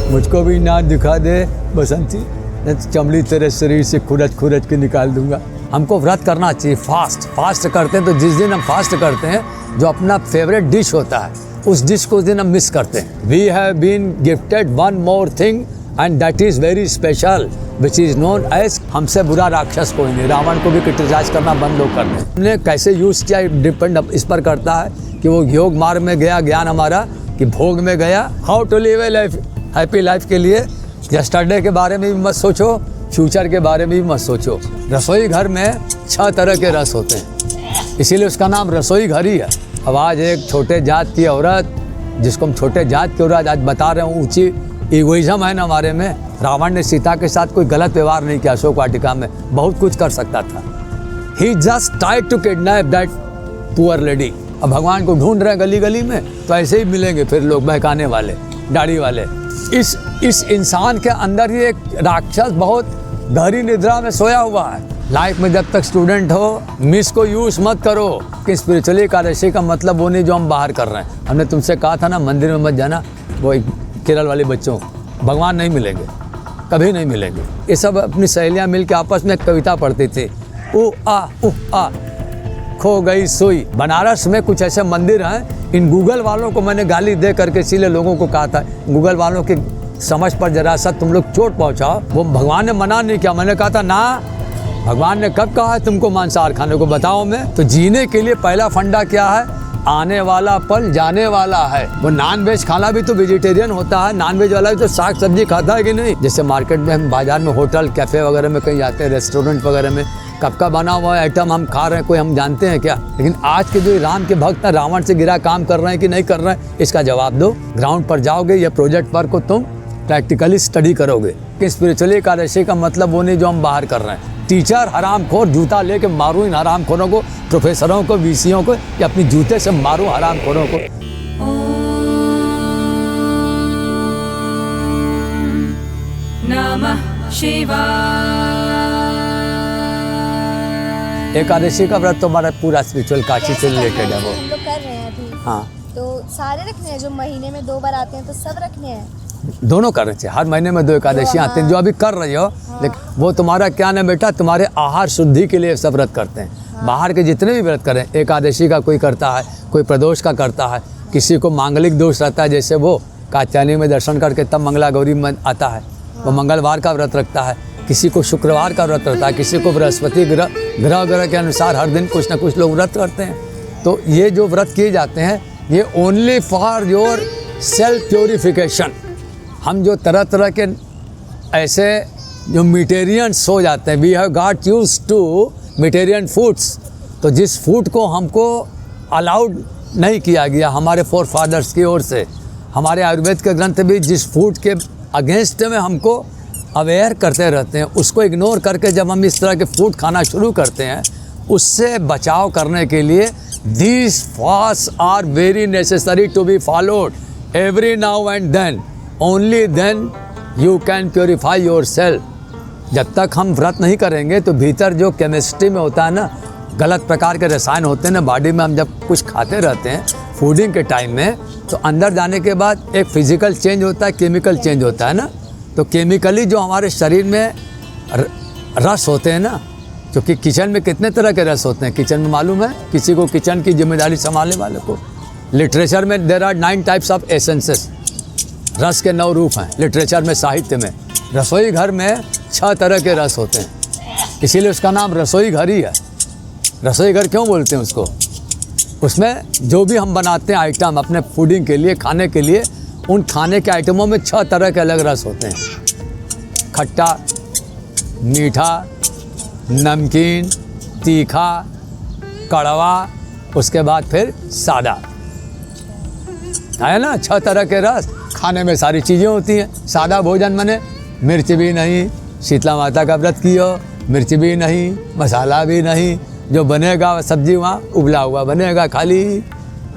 मुझको भी ना दिखा दे बसंती, चमड़ी तेरे शरीर से खुरच खुरच के निकाल दूंगा। हमको व्रत करना चाहिए, फास्ट करते हैं तो जिस दिन हम फास्ट करते हैं जो अपना फेवरेट डिश होता है उस डिश को उस दिन हम मिस करते हैं। We have been gifted one more thing and that is very special which is known as, हमसे बुरा राक्षस कोई नहीं। रावण को भी क्रिटिसाइज करना बंद लोग कर दें। हमने कैसे यूज़ किया डिपेंड इस पर करता है कि वो योग मार्ग में गया ज्ञान हमारा कि भोग में गया। How to live a life, happy life के लिए यस्टरडे के बारे में भी मत सोचो, फ्यूचर के बारे में भी मत सोचो। रसोई घर में 6 तरह के रस होते हैं, इसीलिए उसका नाम रसोई घर ही है। अब आज एक छोटे जात की औरत, जिसको हम छोटे जात की औरत आज बता रहे हूँ, ऊंची ईगोइज्म है ना हमारे में। रावण ने सीता के साथ कोई गलत व्यवहार नहीं किया, अशोक वाटिका में बहुत कुछ कर सकता था। He just tried to kidnap that poor lady. अब भगवान को ढूंढ रहे हैं गली गली में, तो ऐसे ही मिलेंगे फिर लोग बहकाने वाले, दाढ़ी वाले। इस इंसान के अंदर ये एक राक्षस बहुत गहरी निद्रा में सोया हुआ है। लाइफ में जब तक स्टूडेंट हो, मिस को यूज मत करो कि स्पिरिचुअली एकादशी का मतलब वो नहीं जो हम बाहर कर रहे हैं। हमने तुमसे कहा था ना मंदिर में मत जाना, वो केरल वाले बच्चों, भगवान नहीं मिलेंगे, कभी नहीं मिलेंगे। ये सब अपनी सहेलियाँ मिल के आपस में कविता पढ़ती थी, ऊ आ खो गई सोई। बनारस में कुछ ऐसे मंदिर हैं, इन गूगल वालों को मैंने गाली दे करके इसीलिए लोगों को कहा था, गूगल वालों की समझ पर जरा सा तुम लोग चोट पहुंचाओ। वो भगवान ने मना नहीं किया, मैंने कहा था ना, भगवान ने कब कहा है तुमको मांसाहार खाने को, बताओ। मैं तो जीने के लिए पहला फंडा क्या है, आने वाला पल जाने वाला है। वो नॉन वेज खाना भी तो वेजिटेरियन होता है, नॉन वेज वाला भी तो साग सब्जी खाता है कि नहीं। जैसे मार्केट में हम बाजार में होटल कैफे वगैरह में कहीं जाते हैं, रेस्टोरेंट वगैरह में, कब का बना हुआ आइटम हम खा रहे हैं, कोई हम जानते हैं क्या। लेकिन आज के जो राम के भक्त हैं, रावण से गिरा काम कर रहे हैं कि नहीं कर रहे हैं, इसका जवाब दो। ग्राउंड पर जाओगे, ये प्रोजेक्ट वर्क को तुम प्रैक्टिकली स्टडी करोगे कि स्पिरिचुअली एकादशी का मतलब वो नहीं जो हम बाहर कर रहे हैं। टीचर हरामखोर, जूता लेके मारो इन हरामखोरों को, प्रोफेसरों को, वीसीओ को, या अपनी जूते से मारो हरामखोरों को। नमः शिवाय। एकादशी का व्रत तो हमारा पूरा स्पिरिचुअल काशी से रिलेटेड है वो। हम लोग कर रहे हैं अभी। हाँ, तो सारे रखने हैं जो महीने में 2 बार आते हैं, तो सब रखने हैं। दोनों करने चाहिए, हर महीने में 2 एकादशी आते हैं जो अभी कर रही हो। लेकिन वो तुम्हारा क्या ना बेटा, तुम्हारे आहार शुद्धि के लिए सब व्रत करते हैं। बाहर के जितने भी व्रत करें, एकादशी का कोई करता है, कोई प्रदोष का करता है, किसी को मांगलिक दोष रहता है, जैसे वो कात्यायनी में दर्शन करके तब मंगला गौरी में आता है, वो मंगलवार का व्रत रखता है। किसी को शुक्रवार का व्रत रहता है, किसी को बृहस्पति ग्रह के अनुसार हर दिन कुछ ना कुछ लोग व्रत करते हैं। तो ये जो व्रत किए जाते हैं, ये only for your self purification. हम जो तरह तरह के ऐसे जो मिटेरियंस हो जाते हैं, we have got used to मिटेरियन फूड्स। तो जिस फूड को हमको अलाउड नहीं किया गया हमारे फोर फादर्स की ओर से, हमारे आयुर्वेद के ग्रंथ भी जिस फूड के अगेंस्ट में हमको अवेयर करते रहते हैं, उसको इग्नोर करके जब हम इस तरह के फूड खाना शुरू करते हैं, उससे बचाव करने के लिए these fast are very necessary to be followed every now and then. Only then you can purify yourself. जब तक हम व्रत नहीं करेंगे तो भीतर जो केमिस्ट्री में होता है ना, गलत प्रकार के रसायन होते हैं ना बॉडी में, हम जब कुछ खाते रहते हैं फूडिंग के टाइम में, तो अंदर जाने के बाद एक फिजिकल चेंज होता है, केमिकल चेंज होता है ना। तो केमिकली जो हमारे शरीर में रस होते हैं ना, क्योंकि किचन में कितने तरह के रस होते हैं, किचन में मालूम है किसी को, किचन की जिम्मेदारी संभालने वाले को। लिटरेचर में there are 9 types of essences, रस के 9 रूप हैं लिटरेचर में, साहित्य में। रसोई घर में 6 तरह के रस होते हैं, इसीलिए उसका नाम रसोई घर ही है। रसोई घर क्यों बोलते हैं उसको? उसमें जो भी हम बनाते हैं आइटम अपने फूडिंग के लिए, खाने के लिए, उन खाने के आइटमों में 6 तरह के अलग रस होते हैं। खट्टा, मीठा, नमकीन, तीखा, कड़वा, उसके बाद फिर सादा, है ना। 6 तरह के रस खाने में सारी चीज़ें होती हैं। सादा भोजन माने मिर्च भी नहीं, शीतला माता का व्रत कियो, मिर्च भी नहीं, मसाला भी नहीं, जो बनेगा सब्जी वहाँ उबला हुआ बनेगा, खाली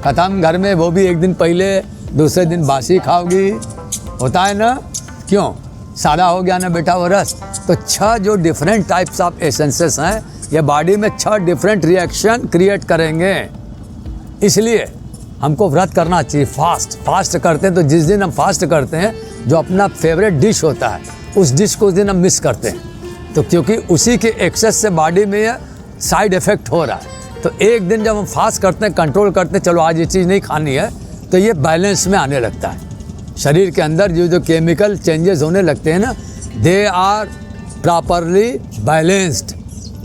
ख़त्म। घर में वो भी एक दिन पहले, दूसरे दिन बासी खाओगी, होता है ना। क्यों? सादा हो गया ना बेटा वो रस। तो 6 जो डिफरेंट टाइप्स ऑफ एसेंसेस हैं, ये बॉडी में 6 डिफरेंट रिएक्शन क्रिएट करेंगे। इसलिए हमको व्रत करना चाहिए। फास्ट करते हैं तो जिस दिन हम फास्ट करते हैं, जो अपना फेवरेट डिश होता है उस डिश को उस दिन हम मिस करते हैं, तो क्योंकि उसी के एक्सेस से बॉडी में साइड इफ़ेक्ट हो रहा है। तो एक दिन जब हम फास्ट करते हैं, कंट्रोल करते हैं, चलो आज ये चीज़ नहीं खानी है, तो ये बैलेंस में आने लगता है। शरीर के अंदर जो केमिकल चेंजेस होने लगते हैं ना, they are properly balanced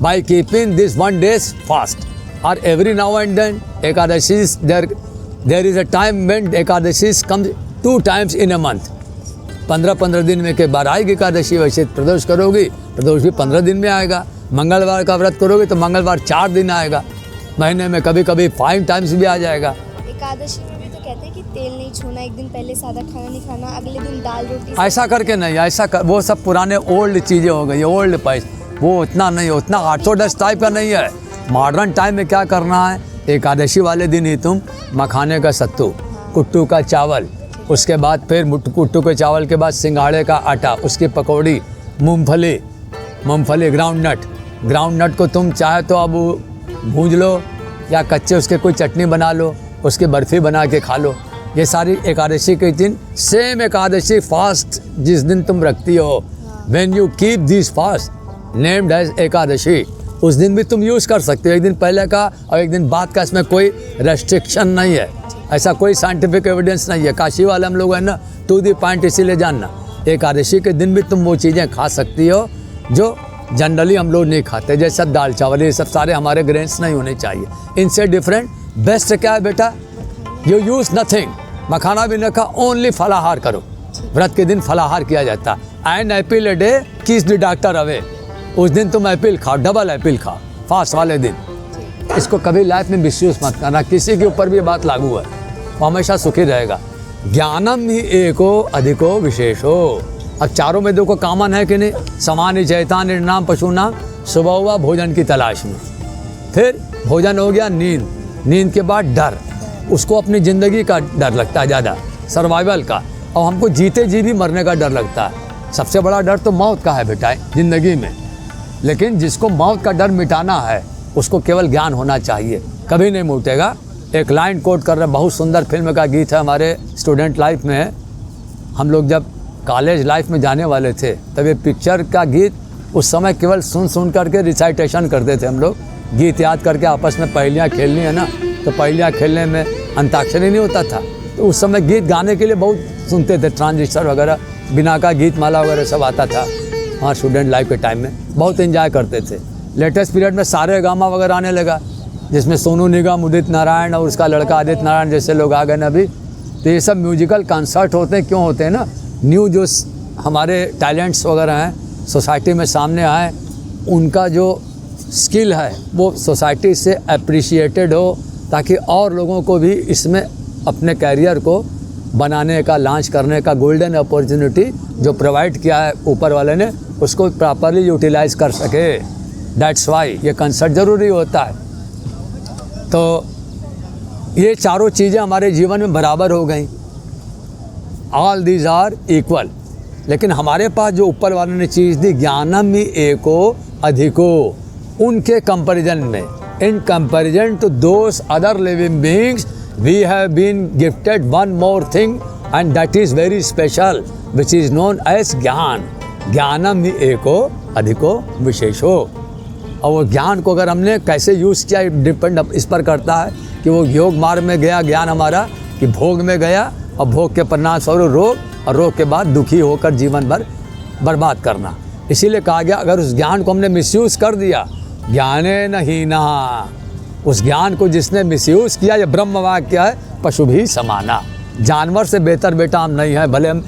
by keeping this 1 days fast. और every now and then Ekadashi, there is a time when Ekadashi comes 2 times in a month. 15 दिन में के बाद आएगी एकादशी। वैसे प्रदोष करोगी, प्रदोष भी 15 दिन में आएगा। मंगलवार का व्रत करोगे तो मंगलवार 4 दिन आएगा। महीने में कभी कभी 5 times भी आ जाएगा। एकादशी में भी तो कहते हैं कि तेल नहीं छूना, एक दिन पहले सादा खाना नहीं खाना, अगले दिन दाल रोटी। ऐसा करके नहीं, वो सब पुराने ओल्ड चीज़ें हो गई, ओल्ड पैस, वो उतना नहीं, उतना ऑर्थोडॉक्स टाइप का नहीं है। मॉडर्न टाइम में क्या करना है, एकादशी वाले दिन ही तुम मखाने का सत्तू, कुट्टू का चावल, उसके बाद फिर कुट्टू के चावल के बाद सिंगाड़े का आटा, उसकी पकौड़ी, मूंगफली ग्राउंड नट को तुम चाहे तो अब भूंज लो या कच्चे उसके कोई चटनी बना लो, उसकी बर्फ़ी बना के खा लो। ये सारी एकादशी के दिन, सेम एकादशी फास्ट जिस दिन तुम रखती हो, when you keep this fast named as Ekadashi, उस दिन भी तुम यूज़ कर सकते हो, एक दिन पहले का और एक दिन बाद का। इसमें कोई रेस्ट्रिक्शन नहीं है, ऐसा कोई साइंटिफिक एविडेंस नहीं है। काशी वाले हम लोग है ना, टू दी पॉइंट, इसीलिए जानना, एकादशी के दिन भी तुम वो चीज़ें खा सकती हो जो जनरली हम लोग नहीं खाते, जैसे दाल चावल, ये सब सारे हमारे ग्रेन्स नहीं होने चाहिए। इनसे डिफरेंट बेस्ट क्या है बेटा, यू यूज़ नथिंग, मखाना भी न खा, ओनली फलाहार करो। व्रत के दिन फलाहार किया जाता है। And apple a day keeps the doctor away, उस दिन तुम एपिल खाओ, डबल एपिल खाओ फास्ट वाले दिन। इसको कभी लाइफ में मिसयूज़ मत करना, किसी के ऊपर भी ये बात लागू है, वो हमेशा सुखी रहेगा। ज्ञानम ही एको अधिको विशेषो। अब चारों में देखो कॉमन है कि नहीं, समान चैतान निर्नाम पशुनाम, सुबह हुआ भोजन की तलाश में, फिर भोजन हो गया, नींद के बाद डर, उसको अपनी ज़िंदगी का डर लगता है ज़्यादा, सर्वाइवल का, और हमको जीते जी भी मरने का डर लगता है। सबसे बड़ा डर तो मौत का है बेटा ज़िंदगी में। लेकिन जिसको मौत का डर मिटाना है उसको केवल ज्ञान होना चाहिए, कभी नहीं मिटेगा। एक लाइन कोट कर रहे, बहुत सुंदर फिल्म का गीत है, हमारे स्टूडेंट लाइफ में है। हम लोग जब कॉलेज लाइफ में जाने वाले थे तब ये पिक्चर का गीत उस समय केवल सुन करके रिसाइटेशन करते थे हम लोग, गीत याद करके आपस में पहेलियाँ खेलनी है ना, तो पहेलियाँ खेलने में अंताक्षरी नहीं होता था, तो उस समय गीत गाने के लिए बहुत सुनते थे, ट्रांजिस्टर वगैरह, बिना का गीत माला वगैरह सब आता था हमारे स्टूडेंट लाइफ के टाइम में, बहुत एंजॉय करते थे। लेटेस्ट पीरियड में सारे गामा वगैरह आने लगा, जिसमें सोनू निगम, उदित नारायण और उसका लड़का आदित्य नारायण जैसे लोग आ गए ना अभी। तो ये सब म्यूजिकल कंसर्ट होते हैं, क्यों होते हैं ना, न्यू जो हमारे टैलेंट्स वगैरह हैं सोसाइटी में सामने आए, उनका जो स्किल है वो सोसाइटी से अप्रिशिएटेड हो, ताकि और लोगों को भी इसमें अपने कैरियर को बनाने का, लॉन्च करने का गोल्डन अपॉर्चुनिटी जो प्रोवाइड किया है ऊपर वाले ने, उसको प्रॉपरली यूटिलाइज कर सके। दैट्स वाई ये कंसर्ट ज़रूरी होता है। तो ये चारों चीज़ें हमारे जीवन में बराबर हो गई, ऑल दीज आर इक्वल। लेकिन हमारे पास जो ऊपर वाले ने चीज़ दी, ज्ञानम ही एको अधिको, उनके कंपैरिजन में, in comparison to those other living beings, we have been gifted one more thing and that is very special, which is known as gyan. ज्ञानम ही एको अधिको विशेषो। और वो ज्ञान को अगर हमने कैसे यूज़ किया, डिपेंड इस पर करता है कि वो योग मार्ग में गया ज्ञान हमारा, कि भोग में गया और भोग के परिणाम स्वरूप रोग, और रोग के बाद दुखी होकर जीवन भर बर्बाद करना। इसीलिए कहा गया अगर उस ज्ञान को हमने मिसयूज़ कर दिया, ज्ञाने नहीं ना, उस ज्ञान को जिसने मिसयूज़ किया, ये ब्रह्म वाक्य है, पशु भी समाना। जानवर से बेहतर बेटा हम नहीं हैं, भले हम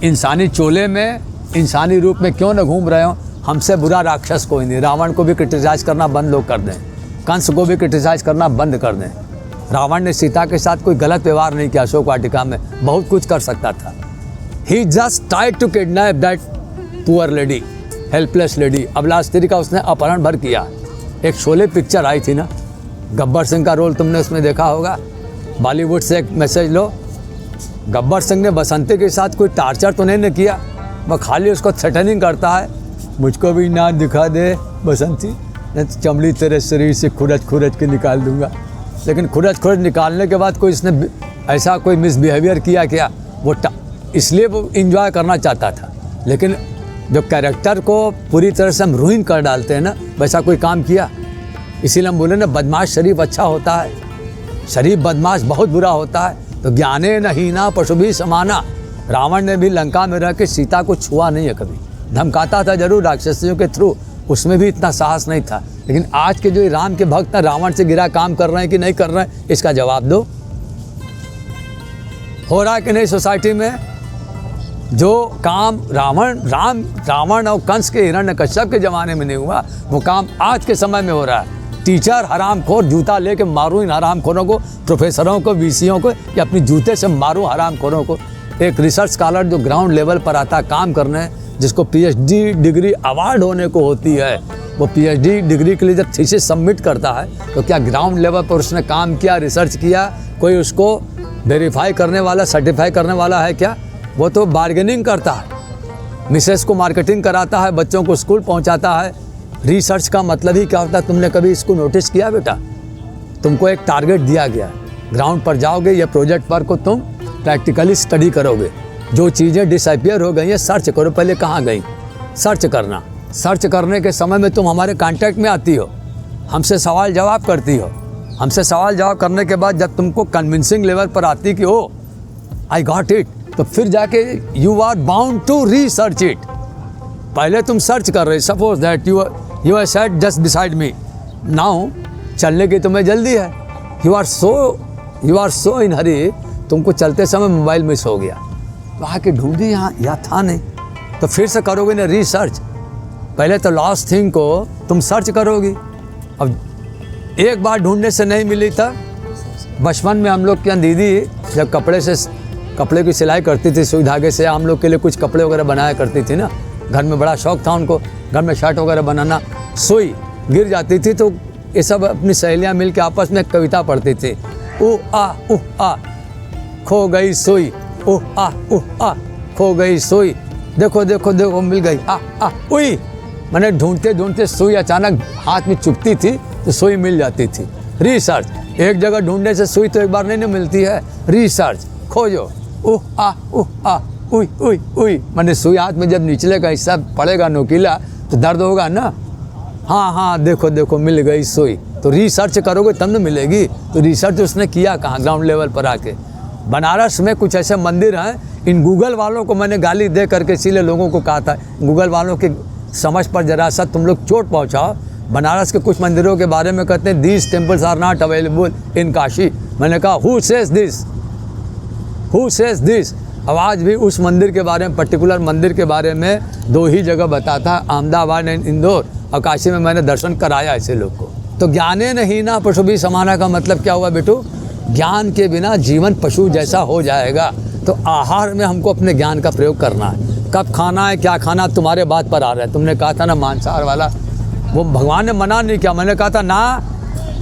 इंसानी चोले में, इंसानी रूप में क्यों न घूम रहे हो, हमसे बुरा राक्षस कोई नहीं। रावण को भी क्रिटिसाइज़ करना बंद लोग कर दें, कंस को भी क्रिटिसाइज़ करना बंद कर दें। रावण ने सीता के साथ कोई गलत व्यवहार नहीं किया, अशोक वाटिका में बहुत कुछ कर सकता था। He just tried to kidnap that poor lady, helpless lady. अबला स्त्री का उसने अपहरण भर किया। एक शोले पिक्चर आई थी ना, गब्बर सिंह का रोल तुमने उसमें देखा होगा। बॉलीवुड से एक मैसेज लो, गब्बर सिंह ने बसंती के साथ कोई टार्चर तो नहीं किया, वह खाली उसको थ्रेटनिंग करता है, मुझको भी ना दिखा दे बसंती, चमड़ी तेरे शरीर से खुरच के निकाल दूंगा। लेकिन खुरच निकालने के बाद कोई इसने ऐसा कोई मिसबिहेवियर किया क्या, इसलिए वो इंजॉय करना चाहता था। लेकिन जो कैरेक्टर को पूरी तरह से हम रूइन कर डालते हैं ना, वैसा कोई काम किया। इसीलिए हम बोले ना, बदमाश शरीफ अच्छा होता है, शरीफ बदमाश बहुत बुरा होता है। तो ज्ञाने न हीना पशु भी समाना, रावण ने भी लंका में रह के सीता को छुआ नहीं है कभी। धमकाता था जरूर राक्षसियों के थ्रू, उसमें भी इतना साहस नहीं था। लेकिन आज के जो राम के भक्त हैं, रावण से गिरा काम कर रहे हैं कि नहीं कर रहे हैं, इसका जवाब दो। हो रहा है कि नहीं सोसाइटी में? जो काम रावण और कंस के हिरण्यकश्यप के ज़माने में नहीं हुआ, वो काम आज के समय में हो रहा है। टीचर हरामखोर, जूता लेके मारूं इन हरामखोरों को, प्रोफेसरों को, वीसीओं को, या अपनी जूते से मारूं हरामखोरों को। एक रिसर्च स्कॉलर जो ग्राउंड लेवल पर आता काम करने, जिसको पीएचडी डिग्री अवार्ड होने को होती है, वो पीएचडी डिग्री के लिए जब थीसिस सबमिट करता है, तो क्या ग्राउंड लेवल पर उसने काम किया, रिसर्च किया, कोई उसको वेरीफाई करने वाला, सर्टिफाई करने वाला है क्या? वो तो बार्गेनिंग करता है, मिसेस को मार्केटिंग कराता है, बच्चों को स्कूल पहुंचाता है। रिसर्च का मतलब ही क्या होता है? तुमने कभी इसको नोटिस किया बेटा? तुमको एक टारगेट दिया गया है, ग्राउंड पर जाओगे, ये प्रोजेक्ट पर को तुम प्रैक्टिकली स्टडी करोगे। जो चीज़ें डिसअपियर हो गई हैं, सर्च करो पहले कहाँ गई, सर्च करना। सर्च करने के समय में तुम हमारे कांटेक्ट में आती हो, हमसे सवाल जवाब करती हो। हमसे सवाल जवाब करने के बाद जब तुमको कन्विंसिंग लेवल पर आती कि ओ आई गॉट इट, तो फिर जाके you are bound to research it. पहले तुम सर्च कर रहे, suppose that you are set just beside me, now चलने की तुम्हें जल्दी है, यू आर सो इन हरी, तुमको चलते समय मोबाइल मिस हो गया, वहाँ के ढूंढी यहाँ था नहीं, तो फिर से करोगे ना रिसर्च। पहले तो लॉस्ट थिंग को तुम सर्च करोगी। अब एक बार ढूंढने से नहीं मिली था। बचपन में हम लोग की दीदी जब कपड़े की सिलाई करती थी सुई धागे से, हम लोग के लिए कुछ कपड़े वगैरह बनाया करती थी ना, घर में बड़ा शौक था उनको, घर में शर्ट वगैरह बनाना। सुई गिर जाती थी तो ये सब अपनी सहेलियाँ मिल के आपस में कविता पढ़ती थी, उह आ खो गई सुई, उह आ खो गई सुई, देखो देखो देखो मिल गई उई। मैंने ढूंढते ढूंढते सुई अचानक हाथ में चुभती थी तो सुई मिल जाती थी। रिसर्च, एक जगह ढूंढने से सुई तो एक बार नहीं मिलती है, रिसर्च खोजो, उह आ उई उई उई। मैंने सुई हाथ में जब निचले का हिस्सा पड़ेगा नोकीला तो दर्द होगा ना, हाँ देखो देखो मिल गई सुई। तो रिसर्च करोगे तब न मिलेगी। तो रिसर्च उसने किया कहाँ? ग्राउंड लेवल पर आके। बनारस में कुछ ऐसे मंदिर हैं, इन गूगल वालों को मैंने गाली दे करके इसीलिए लोगों को कहा था, गूगल वालों के समझ पर जरा सा तुम लोग चोट पहुँचाओ। बनारस के कुछ मंदिरों के बारे में कहते हैं these temples are not available in Kashi. मैंने कहा हु सेज दिस? अब आज भी उस मंदिर के बारे में, पर्टिकुलर मंदिर के बारे में 2 ही जगह बताता, अहमदाबाद एंड इंदौर, और काशी में मैंने दर्शन कराया ऐसे लोग को। तो ज्ञाने नहीं ना पशु भी समाना का मतलब क्या हुआ बेटू? ज्ञान के बिना जीवन पशु जैसा हो जाएगा। तो आहार में हमको अपने ज्ञान का प्रयोग करना है। कब खाना है, क्या खाना, तुम्हारे बात पर आ रहा है। तुमने कहा था ना मांसाहार वाला, वो भगवान ने मना नहीं किया। मैंने कहा था ना,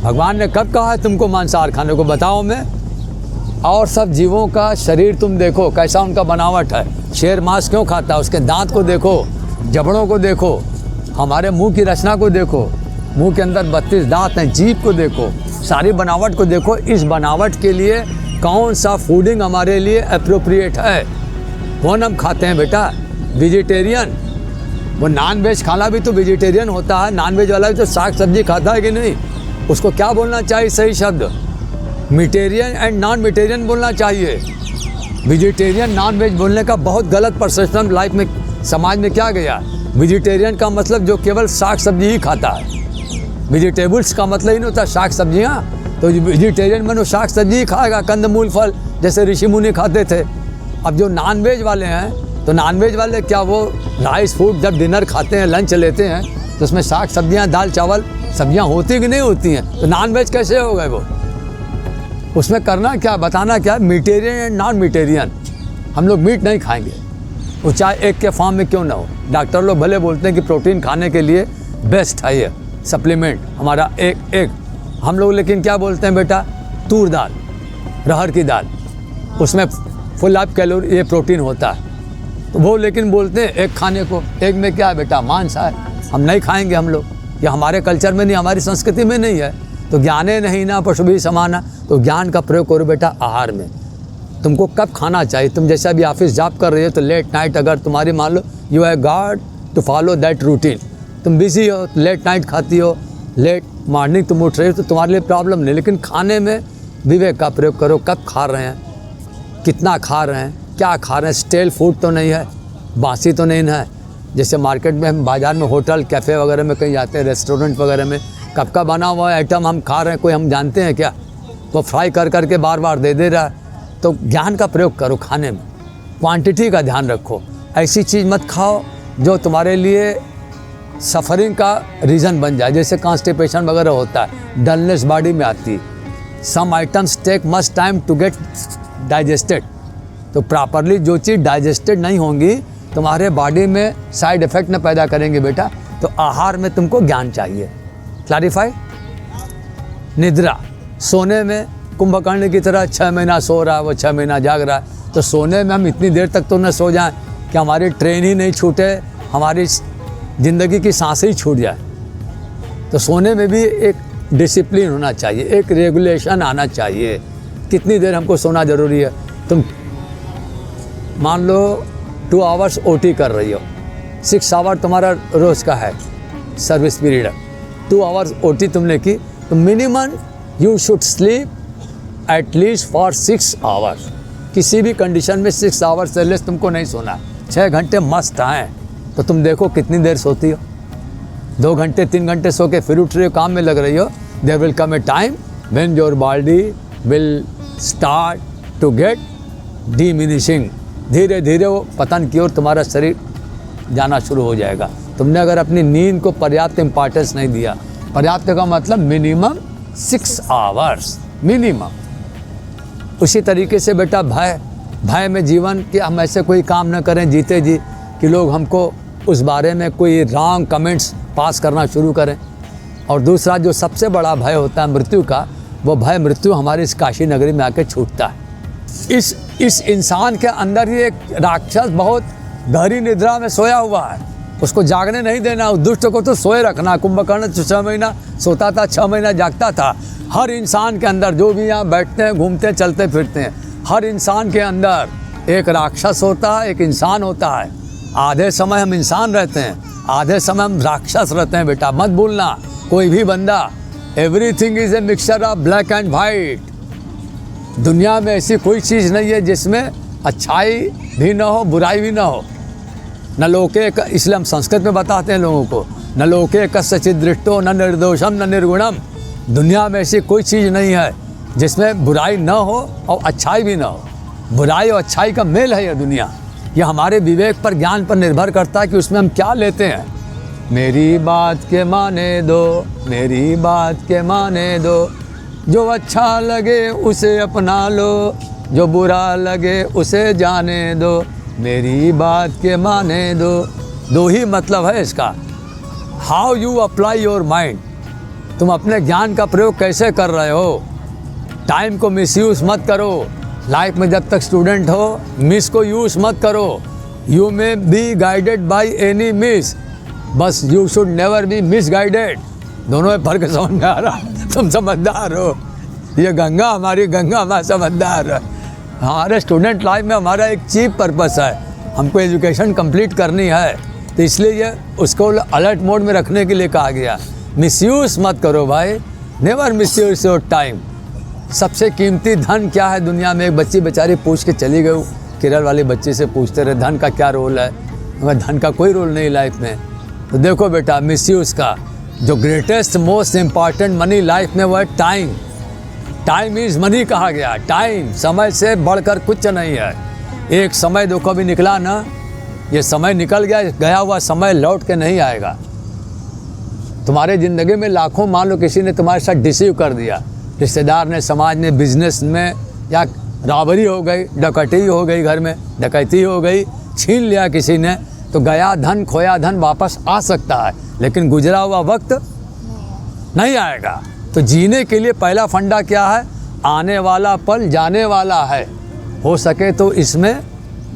भगवान ने कब कहा है तुमको मांसाहार खाने को, बताओ मैं। और सब जीवों का शरीर तुम देखो कैसा उनका बनावट है। शेर मांस क्यों खाता है? उसके दांत को देखो, जबड़ों को देखो, हमारे मुंह की रचना को देखो, मुंह के अंदर 32 दांत हैं, जीभ को देखो, सारी बनावट को देखो। इस बनावट के लिए कौन सा फूडिंग हमारे लिए अप्रोप्रिएट है, कौन हम खाते हैं बेटा? वेजिटेरियन। वो नॉन वेज खाना भी तो वेजिटेरियन होता है, नॉन वेज वाला भी तो साग सब्जी खाता है कि नहीं? उसको क्या बोलना चाहिए सही शब्द? मिटेरियन एंड नॉन मिटेरियन बोलना चाहिए। वेजिटेरियन नॉन वेज बोलने का बहुत गलत परसेप्शन लाइफ में, समाज में क्या गया? वेजिटेरियन का मतलब जो केवल साग सब्जी ही खाता है। वेजिटेबल्स का मतलब ही नहीं होता साग सब्जियाँ। तो वेजिटेरियन में साग सब्जी ही खाएगा, कंदमूल फल, जैसे ऋषि मुनि खाते थे। अब जो नॉन वेज वाले हैं, तो नॉन वेज वाले क्या वो राइस फूड जब डिनर खाते हैं, लंच लेते हैं, तो उसमें साग सब्जियाँ, दाल चावल सब्जियाँ होती कि नहीं होती हैं? तो नॉन वेज कैसे हो गए वो? उसमें करना क्या, बताना क्या? मिटेरियन एंड नॉन मिटेरियन। हम लोग मीट नहीं खाएंगे, वो चाहे एक के फॉर्म में क्यों ना हो। डॉक्टर लोग भले बोलते हैं कि प्रोटीन खाने के लिए बेस्ट है ये सप्लीमेंट हमारा एक हम लोग, लेकिन क्या बोलते हैं बेटा? तूर दाल, रहर की दाल, उसमें फुल ऑफ कैलोरी ये प्रोटीन होता है। तो वो लेकिन बोलते हैं एक खाने को, एक में क्या है बेटा? मांस है, हम नहीं खाएंगे हम लोग। ये हमारे कल्चर में नहीं, हमारी संस्कृति में नहीं है। तो ज्ञाने नहीं ना पशु भी समाना। तो ज्ञान का प्रयोग करो बेटा आहार में। तुमको कब खाना चाहिए, तुम जैसे अभी ऑफिस जॉब कर रहे हो तो लेट नाइट अगर तुम्हारी मान लो you have got to follow that routine, तुम बिजी हो लेट नाइट खाती हो, लेट मॉर्निंग तुम उठ रहे हो तो तुम्हारे लिए प्रॉब्लम नहीं। लेकिन खाने में विवेक का प्रयोग करो, कब खा रहे हैं, कितना खा रहे हैं, क्या खा रहे हैं, स्टेल फूड तो नहीं है, बासी तो नहीं है। जैसे मार्केट में हम बाज़ार में होटल कैफ़े वगैरह में कहीं जाते हैं, रेस्टोरेंट वगैरह में कब का बना हुआ आइटम हम खा रहे हैं, कोई हम जानते हैं क्या? तो फ्राई कर करके बार बार दे रहा है। तो ज्ञान का प्रयोग करो खाने में, क्वांटिटी का ध्यान रखो। ऐसी चीज़ मत खाओ जो तुम्हारे लिए सफरिंग का रीज़न बन जाए, जैसे कॉन्स्टिपेशन वगैरह होता है, डलनेस बॉडी में आती है। Some items take much time to get digested. तो प्रॉपरली जो चीज़ डाइजेस्टेड नहीं होंगी तुम्हारे बॉडी में साइड इफ़ेक्ट न पैदा करेंगे बेटा। तो आहार में तुमको ज्ञान चाहिए। क्लैरिफाई। निद्रा, सोने में कुंभकर्ण की तरह 6 महीना सो रहा है, वो 6 महीना जाग रहा है। तो सोने में हम इतनी देर तक तो न सो जाएं कि हमारी ट्रेन ही नहीं छूटे, हमारी ज़िंदगी की सांसें ही छूट जाए। तो सोने में भी एक डिसिप्लिन होना चाहिए, एक रेगुलेशन आना चाहिए, कितनी देर हमको सोना ज़रूरी है। तुम मान लो 2 आवर्स OT कर रही हो, 6 आवर तुम्हारा रोज़ का है सर्विस पीरियड, 2 आवर्स OT तुमने की, तो minimum you should sleep at least for 6 hours. किसी भी कंडीशन में 6 आवर्स से लेस तुमको नहीं सोना, 6 घंटे मस्ट आए। तो तुम देखो कितनी देर सोती हो, 2 घंटे 3 घंटे सो के फिर उठ रही हो, काम में लग रही हो। There will come a time when your body will start to get diminishing. धीरे धीरे वो पतन की ओर तुम्हारा शरीर जाना शुरू हो जाएगा। तुमने अगर अपनी नींद को पर्याप्त इम्पॉर्टेंस नहीं दिया, पर्याप्त का मतलब मिनिमम 6 आवर्स मिनिमम। उसी तरीके से बेटा भय में जीवन कि हम ऐसे कोई काम न करें जीते जी कि लोग हमको उस बारे में कोई रॉन्ग कमेंट्स पास करना शुरू करें। और दूसरा जो सबसे बड़ा भय होता है मृत्यु का, वो भय मृत्यु हमारी इस काशी नगरी में आके छूटता है। इस इंसान के अंदर ही एक राक्षस बहुत गहरी निद्रा में सोया हुआ है, उसको जागने नहीं देना। उस दुष्ट को तो सोए रखना। कुंभकर्ण 6 महीना सोता था, 6 महीना जागता था। हर इंसान के अंदर, जो भी यहाँ बैठते हैं, घूमते हैं, चलते फिरते हैं, हर इंसान के अंदर एक राक्षस होता है, एक इंसान होता है। आधे समय हम इंसान रहते हैं, आधे समय हम राक्षस रहते हैं बेटा, मत भूलना। कोई भी बंदा, everything is a mixture of black and white. दुनिया में ऐसी कोई चीज़ नहीं है जिसमें अच्छाई भी ना हो, बुराई भी ना हो। न लोके, इसलिए हम संस्कृत में बताते हैं लोगों को, न लोके कस्यचित् दृष्टो न निर्दोषम न निर्गुणम। दुनिया में ऐसी कोई चीज़ नहीं है जिसमें बुराई न हो और अच्छाई भी ना हो। बुराई और अच्छाई का मेल है यह दुनिया। यह हमारे विवेक पर, ज्ञान पर निर्भर करता है कि उसमें हम क्या लेते हैं। मेरी बात के माने दो, मेरी बात के माने दो, जो अच्छा लगे उसे अपना लो, जो बुरा लगे उसे जाने दो, मेरी बात के माने दो। 2 ही मतलब है इसका। How you apply your mind, तुम अपने ज्ञान का प्रयोग कैसे कर रहे हो। टाइम को मिसयूज़ मत करो। लाइफ में जब तक स्टूडेंट हो, मिस को यूज़ मत करो। You may be guided by any miss, बस you should never be misguided. दोनों में फर्क समझ में आ रहा। तुम समझदार हो, ये गंगा हमारी, गंगा हमारा समझदार है। हमारे स्टूडेंट लाइफ में हमारा एक चीफ पर्पस है, हमको एजुकेशन कंप्लीट करनी है, तो इसलिए ये उसको अलर्ट मोड में रखने के लिए कहा गया। मिसयूज़ मत करो भाई, नेवर मिसयूज योर टाइम। सबसे कीमती धन क्या है दुनिया में? एक बच्ची बेचारी पूछ के चली गई, केरल वाली बच्ची से पूछते रहे धन का क्या रोल है। मगर धन का कोई रोल नहीं लाइफ में। तो देखो बेटा, मिसयूज़ का जो greatest most important money life में वो है टाइम। टाइम इज़ मनी कहा गया। टाइम, समय से बढ़कर कुछ नहीं है। एक समय देखो अभी निकला ना, ये समय निकल गया, गया हुआ समय लौट के नहीं आएगा। तुम्हारे ज़िंदगी में लाखों, मान लो किसी ने तुम्हारे साथ डिसीव कर दिया, रिश्तेदार ने, समाज ने, बिजनेस में, या रॉबरी हो गई, डकैती हो गई, घर में डकैती हो गई, छीन लिया किसी ने, तो गया धन, खोया धन वापस आ सकता है, लेकिन गुजरा हुआ वक्त नहीं आएगा। तो जीने के लिए पहला फंडा क्या है? आने वाला पल जाने वाला है। हो सके तो इसमें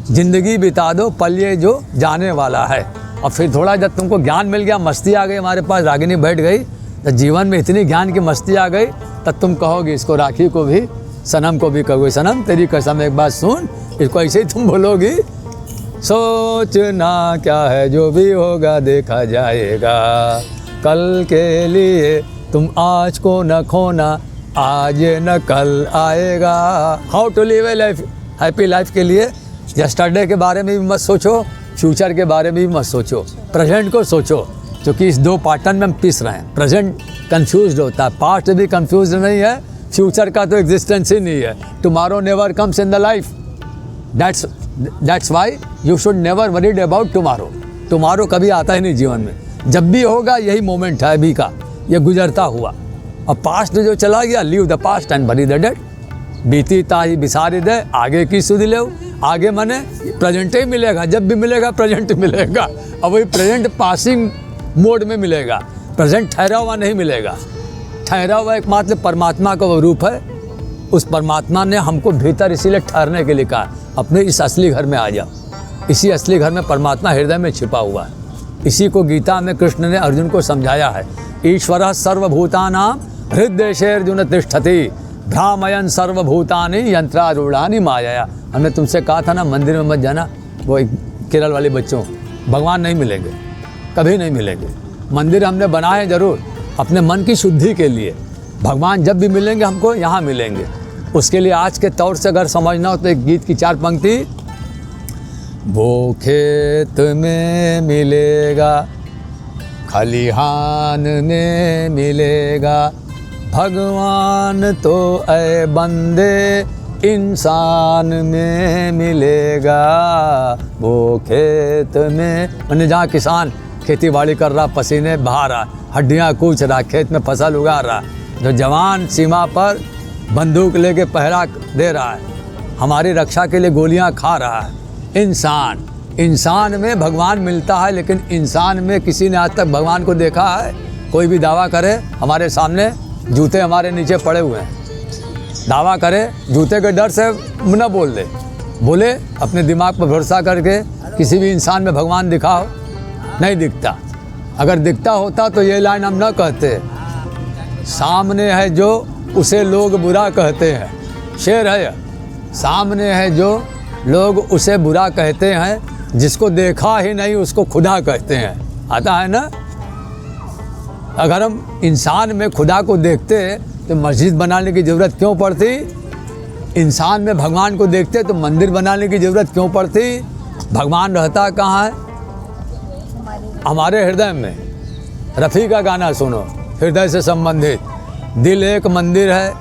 ज़िंदगी बिता दो, पल ये जो जाने वाला है। और फिर थोड़ा जब तुमको ज्ञान मिल गया, मस्ती आ गई हमारे पास, रागिनी बैठ गई, तो जीवन में इतनी ज्ञान की मस्ती आ गई, तब तुम कहोगे इसको, राखी को भी, सनम को भी कहोगे, सनम तेरी कसम एक बात सुन, इसको ऐसे ही तुम बोलोगी। सोचना क्या है, जो भी होगा देखा जाएगा, कल के लिए तुम आज को न खोना, आज न कल आएगा। How to live a life, happy life के लिए यस्टरडे के बारे में भी मत सोचो, फ्यूचर के बारे में भी मत सोचो, प्रेजेंट को सोचो, क्योंकि इस दो पैटर्न में हम पिस रहे हैं। प्रेजेंट कंफ्यूज होता है, पास्ट भी कंफ्यूज नहीं है, फ्यूचर का तो एग्जिस्टेंस ही नहीं है। Tomorrow never comes in the life, that's why you should never worried about tomorrow. Tomorrow कभी आता ही नहीं जीवन में, जब भी होगा यही मोमेंट है अभी का, ये गुजरता हुआ। और पास्ट जो चला गया, लीव द पास्ट एंड बरी द डेड। बीती ताही बिसारी दे, आगे की सुध ले, आगे मने प्रेजेंट ही मिलेगा, जब भी मिलेगा प्रेजेंट मिलेगा। अब वही प्रेजेंट पासिंग मोड में मिलेगा, प्रेजेंट ठहरा हुआ नहीं मिलेगा। ठहरा हुआ एकमात्र परमात्मा का वो रूप है, उस परमात्मा ने हमको भीतर इसीलिए ठहरने के लिए कहा, अपने इस असली घर में आ जाओ। इसी असली घर में परमात्मा हृदय में छिपा हुआ है। इसी को गीता में कृष्ण ने अर्जुन को समझाया है, ईश्वरः सर्वभूतानां हृदयेषु तिष्ठति भ्रामयन् सर्वभूतानि यंत्रारूढ़ानि मायया। हमने तुमसे कहा था ना, मंदिर में मत जाना, वो एक केरल वाले बच्चों, भगवान नहीं मिलेंगे, कभी नहीं मिलेंगे। मंदिर हमने बनाए जरूर अपने मन की शुद्धि के लिए, भगवान जब भी मिलेंगे हमको यहाँ मिलेंगे। उसके लिए आज के तौर से अगर समझना हो तो एक गीत की 4 पंक्ति, वो खेत में मिलेगा, खलिहान में मिलेगा, भगवान तो ऐ बंदे इंसान में मिलेगा। वो खेत में, मैंने जहाँ किसान खेती बाड़ी कर रहा, पसीने बहा रहा, हड्डियाँ कूच रहा, खेत में फसल उगा रहा, जो जवान सीमा पर बंदूक लेके पहरा दे रहा है, हमारी रक्षा के लिए गोलियां खा रहा है। इंसान में भगवान मिलता है, लेकिन इंसान में किसी ने आज तक भगवान को देखा है? कोई भी दावा करे, हमारे सामने जूते हमारे नीचे पड़े हुए हैं, दावा करे, जूते के डर से न बोल दे, बोले अपने दिमाग पर भरोसा करके किसी भी इंसान में भगवान दिखाओ, नहीं दिखता। अगर दिखता होता तो ये लाइन हम न कहते, सामने है जो उसे लोग बुरा कहते हैं, शेर है, सामने है जो लोग उसे बुरा कहते हैं, जिसको देखा ही नहीं उसको खुदा कहते हैं। आता है ना? अगर हम इंसान में खुदा को देखते तो मस्जिद बनाने की ज़रूरत क्यों पड़ती? इंसान में भगवान को देखते तो मंदिर बनाने की ज़रूरत क्यों पड़ती? भगवान रहता कहाँ है? हमारे हृदय में। रफ़ी का गाना सुनो, हृदय से संबंधित। दिल एक मंदिर है,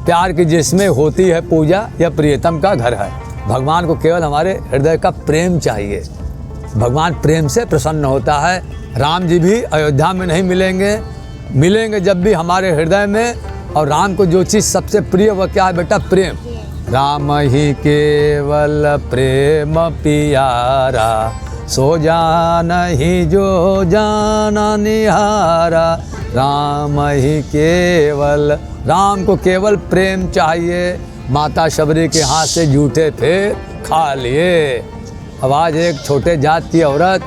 प्यार की जिसमें होती है पूजा, यह प्रियतम का घर है। भगवान को केवल हमारे हृदय का प्रेम चाहिए, भगवान प्रेम से प्रसन्न होता है। राम जी भी अयोध्या में नहीं मिलेंगे, मिलेंगे जब भी हमारे हृदय में। और राम को जो चीज़ सबसे प्रिय वह क्या है बेटा? प्रेम। राम ही केवल प्रेम पियारा, सो जान ही जो जाना निहारा। राम ही केवल, राम को केवल प्रेम चाहिए। माता शबरी के हाथ से जूठे फिर खा लिए। अब आज एक छोटे जात की औरत,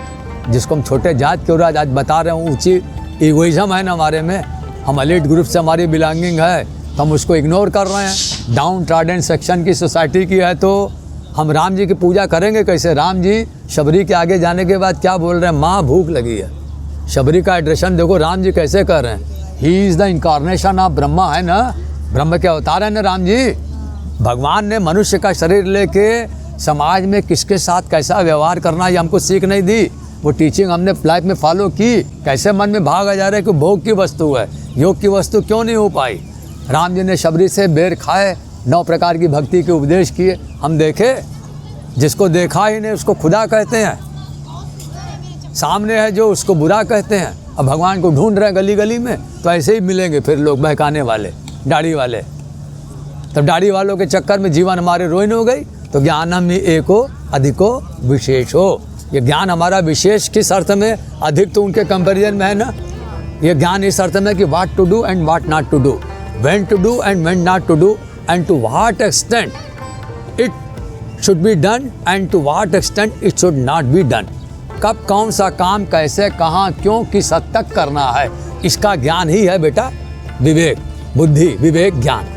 जिसको हम छोटे जात की औरत आज बता रहे हूँ, ऊँची ईगोइज्म है ना हमारे में, हम एलिट ग्रुप से हमारी बिलोंगिंग है तो हम उसको इग्नोर कर रहे हैं। डाउन ट्राडेंट सेक्शन की सोसाइटी की है तो हम राम जी की पूजा करेंगे कैसे? राम जी शबरी के आगे जाने के बाद क्या बोल रहे हैं? माँ भूख लगी है। शबरी का एड्रेशन देखो राम जी कैसे कर रहे हैं। He is the incarnation of Brahma, है ना? ब्रह्म के अवतार है ना राम जी। भगवान ने मनुष्य का शरीर लेके समाज में किसके साथ कैसा व्यवहार करना ये हमको सीख नहीं दी। वो टीचिंग हमने लाइफ में फॉलो की। कैसे मन में भाग आ जा रहा है कि भोग की वस्तु है, योग की वस्तु क्यों नहीं हो पाई? राम जी ने शबरी से बेर खाए, 9 प्रकार की भक्ति के उपदेश किए। हम देखे, जिसको देखा ही नहीं उसको खुदा कहते हैं, सामने है जो उसको बुरा कहते हैं। अब भगवान को ढूंढ रहे हैं गली गली में, तो ऐसे ही मिलेंगे फिर लोग बहकाने वाले, दाढ़ी वाले। तब दाढ़ी वालों के चक्कर में जीवन हमारे रोइन हो गई। तो ज्ञानम ही एको अधिको विशेषो, ये ज्ञान हमारा विशेष किस अर्थ में? अधिक तो उनके कंपैरिजन में है ना। ये ज्ञान इस अर्थ में कि what to do and what not to do, when to do and when not to do, and to what extent it should be done and to what extent it should not be done. कब कौन सा काम कैसे, कहाँ, क्यों, किस हद तक करना है, इसका ज्ञान ही है बेटा विवेक, बुद्धि, विवेक, ज्ञान।